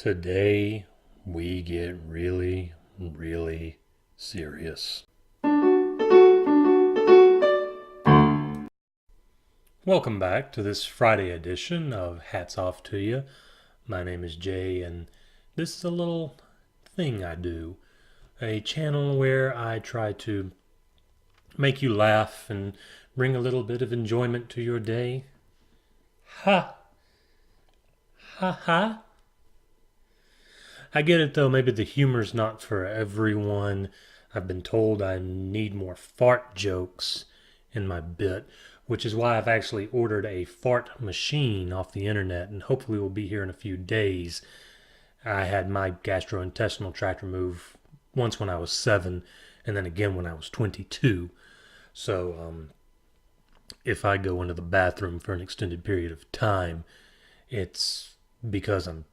Today we get really, really serious. Welcome back to this Friday edition of Hats Off to You. My name is Jay, and this is a little thing I do. A channel where I try to make you laugh and bring a little bit of enjoyment to your day. Ha! Ha ha! I get it though, maybe the humor's not for everyone. I've been told I need more fart jokes in my bit, which is why I've actually ordered a fart machine off the internet and hopefully will be here in a few days. I had my gastrointestinal tract removed once when I was 7 and then again when I was 22. So if I go into the bathroom for an extended period of time, it's because I'm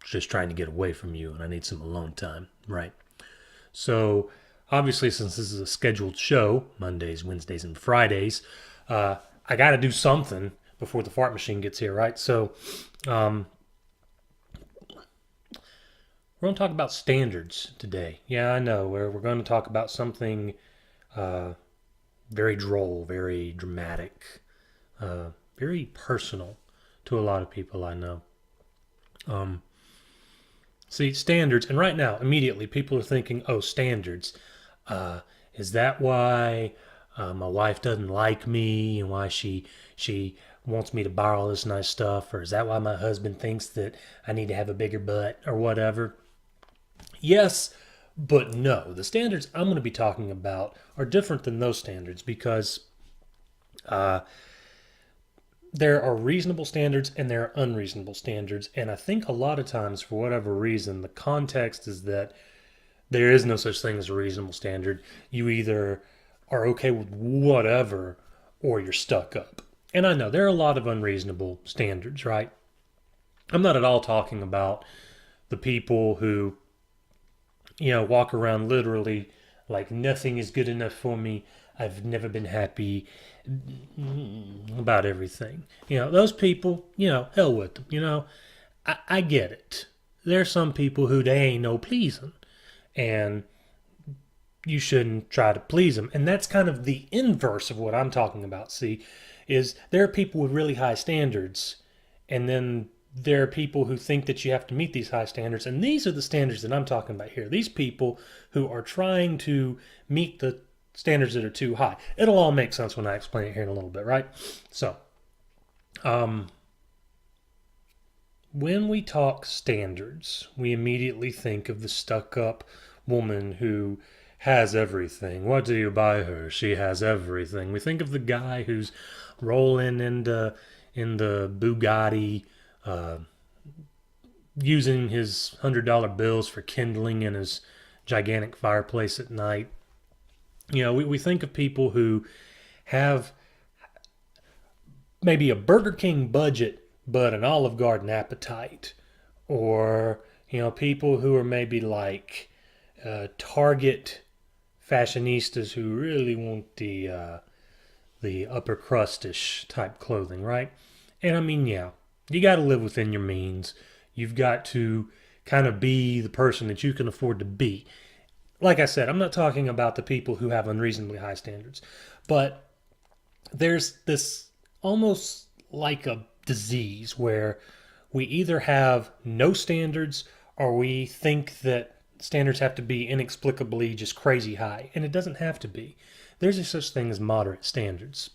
just trying to get away from you and I need some alone time, right? So obviously, since this is a scheduled show, Mondays, Wednesdays, and Fridays, I got to do something before the fart machine gets here, right? So we're going to talk about standards today. Yeah, I know. We're going to talk about something very droll, very dramatic, very personal to a lot of people I know. See, standards, and right now, immediately, people are thinking, oh, standards. Is that why my wife doesn't like me and why she wants me to buy all this nice stuff? Or is that why my husband thinks that I need to have a bigger butt or whatever? Yes, but no. The standards I'm going to be talking about are different than those standards because there are reasonable standards and there are unreasonable standards. And I think a lot of times, for whatever reason, the context is that there is no such thing as a reasonable standard. You either are okay with whatever or you're stuck up. And I know there are a lot of unreasonable standards, right? I'm not at all talking about the people who, walk around literally like nothing is good enough for me. I've never been happy about everything. Those people, hell with them. I get it. There's some people who they ain't no pleasing. And you shouldn't try to please them. And that's kind of the inverse of what I'm talking about, see, is there are people with really high standards. And then there are people who think that you have to meet these high standards. And these are the standards that I'm talking about here. These people who are trying to meet the standards that are too high. It'll all make sense when I explain it here in a little bit, right? So, when we talk standards, we immediately think of the stuck-up woman who has everything. What do you buy her? She has everything. We think of the guy who's rolling in the Bugatti, using his $100 bills for kindling in his gigantic fireplace at night. We think of people who have maybe a Burger King budget, but an Olive Garden appetite. Or, people who are maybe like Target fashionistas who really want the upper crustish type clothing, right? And I mean, yeah, you got to live within your means. You've got to kind of be the person that you can afford to be. Like I said, I'm not talking about the people who have unreasonably high standards, but there's this almost like a disease where we either have no standards or we think that standards have to be inexplicably just crazy high, and it doesn't have to be. There's a such thing as moderate standards.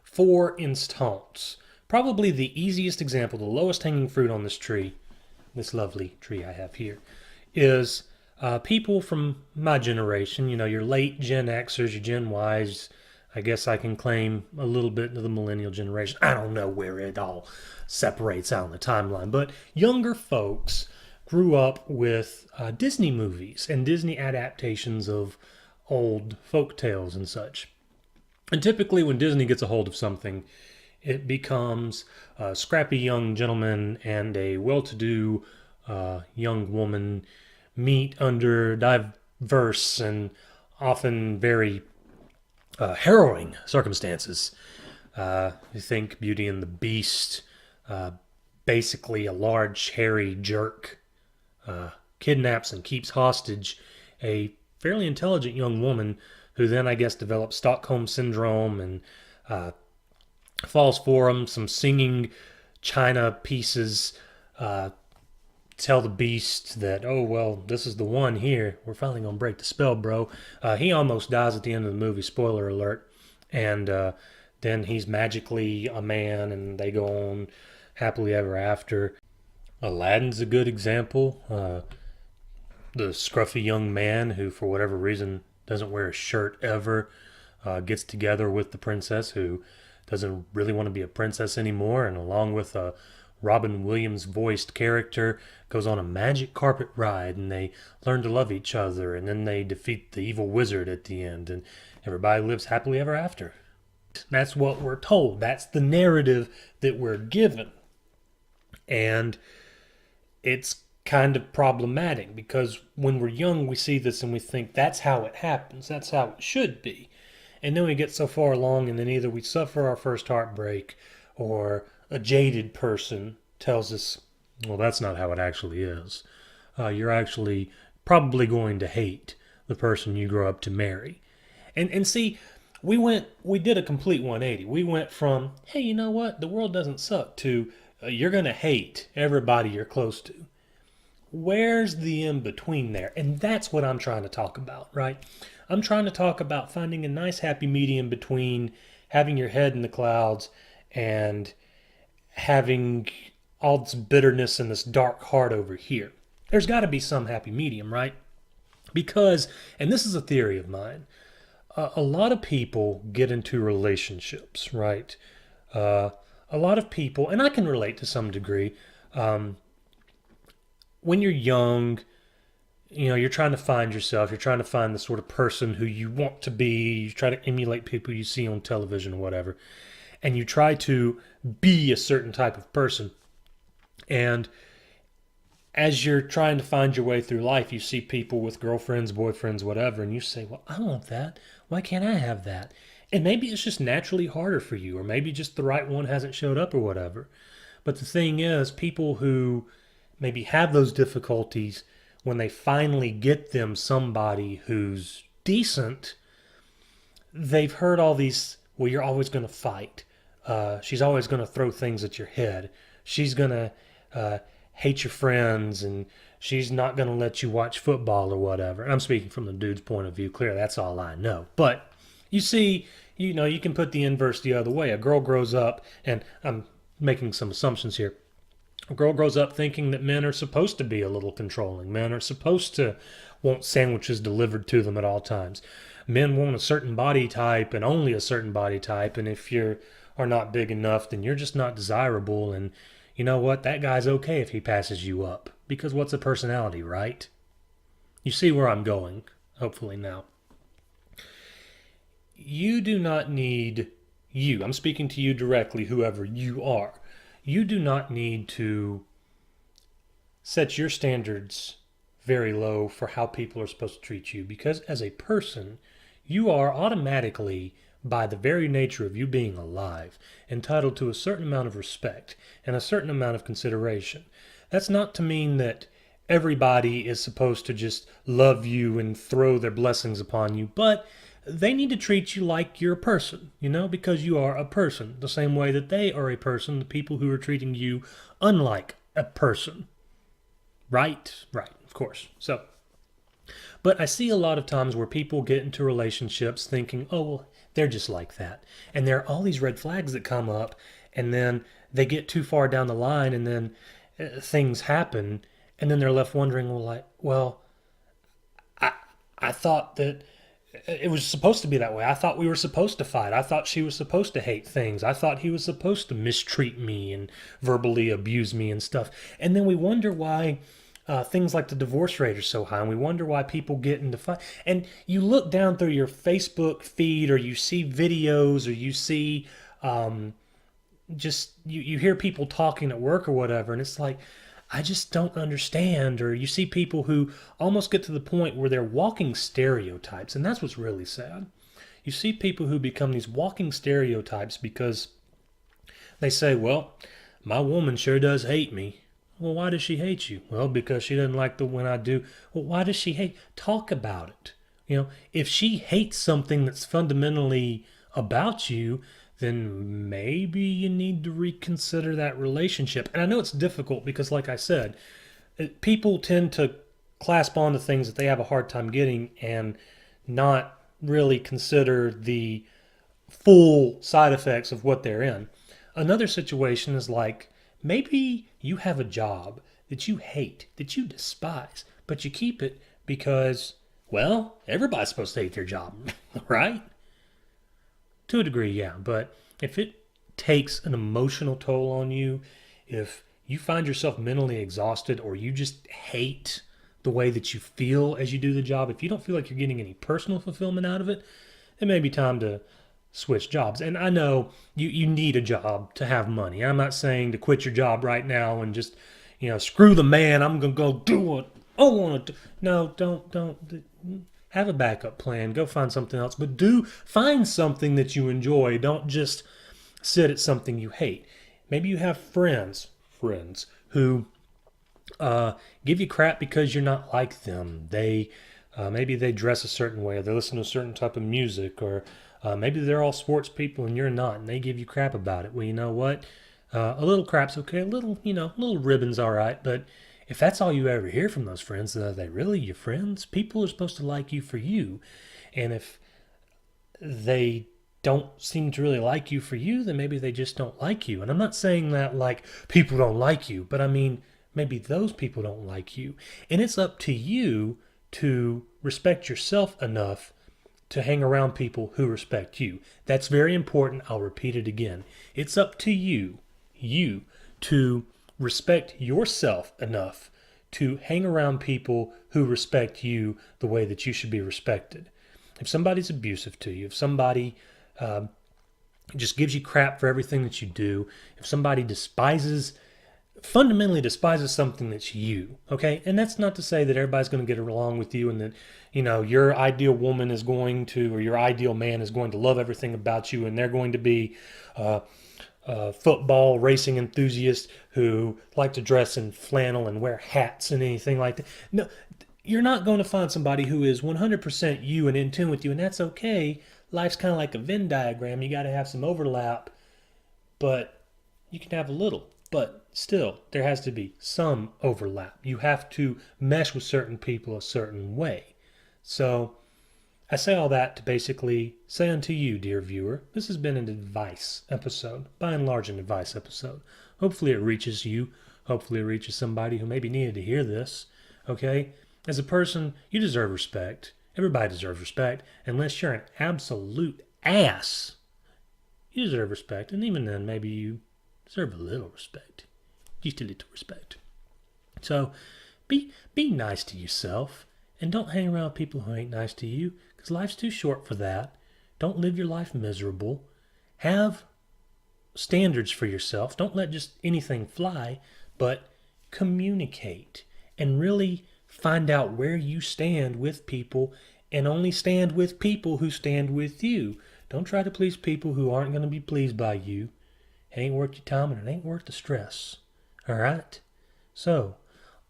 For instance, probably the easiest example, the lowest hanging fruit on this tree, this lovely tree I have here, is people from my generation, your late Gen Xers, your Gen Ys. I guess I can claim a little bit of the millennial generation. I don't know where it all separates out on the timeline, but younger folks grew up with Disney movies and Disney adaptations of old folk tales and such. And typically when Disney gets a hold of something, it becomes a scrappy young gentleman and a well-to-do young woman meet under diverse and often very harrowing circumstances. You think Beauty and the Beast, basically a large, hairy jerk kidnaps and keeps hostage a fairly intelligent young woman who then, I guess, develops Stockholm Syndrome and uh, falls for him. Some singing china pieces tell the beast that, oh, well, this is the one here. We're finally going to break the spell, bro. He almost dies at the end of the movie, spoiler alert. And then he's magically a man, and they go on happily ever after. Aladdin's a good example. The scruffy young man who, for whatever reason, doesn't wear a shirt ever, gets together with the princess who doesn't really want to be a princess anymore, and along with a Robin Williams voiced character, goes on a magic carpet ride, and they learn to love each other, and then they defeat the evil wizard at the end, and everybody lives happily ever after. That's what we're told. That's the narrative that we're given. And it's kind of problematic because when we're young, we see this and we think that's how it happens, that's how it should be. And then we get so far along, and then either we suffer our first heartbreak or a jaded person tells us, well, that's not how it actually is. You're actually probably going to hate the person you grow up to marry. And see, we did a complete 180. We went from, hey, you know what, the world doesn't suck, to you're going to hate everybody you're close to. Where's the in between there? And that's what I'm trying to talk about, right? I'm trying to talk about finding a nice happy medium between having your head in the clouds and having all this bitterness and this dark heart over here. There's got to be some happy medium, right? Because, and this is a theory of mine, a lot of people get into relationships, right? A lot of people, and I can relate to some degree, when you're young, you're trying to find yourself. You're trying to find the sort of person who you want to be. You try to emulate people you see on television or whatever. And you try to be a certain type of person. And as you're trying to find your way through life, you see people with girlfriends, boyfriends, whatever, and you say, well, I want that. Why can't I have that? And maybe it's just naturally harder for you, or maybe just the right one hasn't showed up or whatever. But the thing is, people who maybe have those difficulties, when they finally get them somebody who's decent, they've heard all these, well, you're always going to fight. She's always going to throw things at your head. She's going to hate your friends, and she's not going to let you watch football or whatever. And I'm speaking from the dude's point of view. Clearly, that's all I know. But you see, you can put the inverse the other way. A girl grows up, and I'm making some assumptions here. A girl grows up thinking that men are supposed to be a little controlling. Men are supposed to want sandwiches delivered to them at all times. Men want a certain body type and only a certain body type. And if you are not big enough, then you're just not desirable. And you know what? That guy's okay if he passes you up. Because what's a personality, right? You see where I'm going, hopefully now. You do not need you. I'm speaking to you directly, whoever you are. You do not need to set your standards very low for how people are supposed to treat you, because as a person, you are automatically, by the very nature of you being alive, entitled to a certain amount of respect and a certain amount of consideration. That's not to mean that everybody is supposed to just love you and throw their blessings upon you, but they need to treat you like you're a person, because you are a person, the same way that they are a person, the people who are treating you unlike a person. Right, of course. So, but I see a lot of times where people get into relationships thinking, oh, well, they're just like that. And there are all these red flags that come up, and then they get too far down the line, and then things happen, and then they're left wondering, I thought that it was supposed to be that way. I thought we were supposed to fight. I thought she was supposed to hate things. I thought he was supposed to mistreat me and verbally abuse me and stuff. And then we wonder why things like the divorce rate are so high, and we wonder why people get into fight. And you look down through your Facebook feed, or you see videos, or you see you hear people talking at work or whatever, and it's like, I just don't understand. Or you see people who almost get to the point where they're walking stereotypes, and that's what's really sad. You see people who become these walking stereotypes because they say, well, My woman sure does hate me. Well, why does she hate you? Well, because she doesn't like the when I do. Well, why does she hate? Talk about it. If she hates something that's fundamentally about you, then maybe you need to reconsider that relationship. And I know it's difficult because, like I said, people tend to clasp on to things that they have a hard time getting and not really consider the full side effects of what they're in. Another situation is like maybe you have a job that you hate, that you despise, but you keep it because, well, everybody's supposed to hate their job, right? To a degree, yeah. But if it takes an emotional toll on you, if you find yourself mentally exhausted or you just hate the way that you feel as you do the job, if you don't feel like you're getting any personal fulfillment out of it, it may be time to switch jobs. And I know you need a job to have money. I'm not saying to quit your job right now and just, screw the man. I'm going to go do what I want to do. No, don't. Have a backup plan. Go find something else. But do find something that you enjoy. Don't just sit at something you hate. Maybe you have friends who give you crap because you're not like them. Maybe they dress a certain way, or they listen to a certain type of music, or maybe they're all sports people and you're not, and they give you crap about it. Well, you know what? A little crap's okay. A little ribbon's all right. But if that's all you ever hear from those friends, then are they really your friends? People are supposed to like you for you, and if they don't seem to really like you for you, then maybe they just don't like you. And I'm not saying that like people don't like you, but I mean maybe those people don't like you. And it's up to you to respect yourself enough to hang around people who respect you. That's very important. I'll repeat it again. It's up to you to respect yourself enough to hang around people who respect you the way that you should be respected. If somebody's abusive to you, if somebody just gives you crap for everything that you do, if somebody fundamentally despises something that's you, okay? And that's not to say that everybody's going to get along with you and that, your ideal woman is going to, or your ideal man is going to love everything about you and they're going to be football racing enthusiasts who like to dress in flannel and wear hats and anything like that. No, you're not going to find somebody who is 100% you and in tune with you, and that's okay. Life's kind of like a Venn diagram. You got to have some overlap, but you can have a little. But still, there has to be some overlap. You have to mesh with certain people a certain way. So I say all that to basically say unto you, dear viewer, this has been an advice episode, by and large an advice episode. Hopefully it reaches you. Hopefully it reaches somebody who maybe needed to hear this, okay? As a person, you deserve respect. Everybody deserves respect, unless you're an absolute ass. You deserve respect, and even then, maybe you deserve a little respect. Just a little respect. So, be nice to yourself, and don't hang around people who ain't nice to you, because life's too short for that. Don't live your life miserable. Have standards for yourself. Don't let just anything fly, but communicate and really find out where you stand with people, and only stand with people who stand with you. Don't try to please people who aren't going to be pleased by you. It ain't worth your time and it ain't worth the stress. All right? So,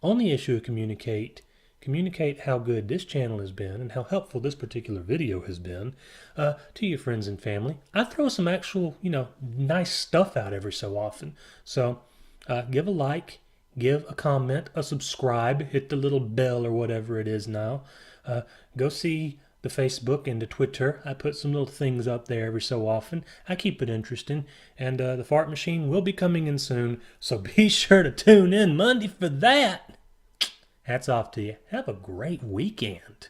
on the issue of communicate how good this channel has been and how helpful this particular video has been to your friends and family. I throw some actual, nice stuff out every so often. So, give a like, give a comment, a subscribe, hit the little bell or whatever it is now. Go see the Facebook and the Twitter. I put some little things up there every so often. I keep it interesting. And the fart machine will be coming in soon, so be sure to tune in Monday for that. Hats off to you. Have a great weekend.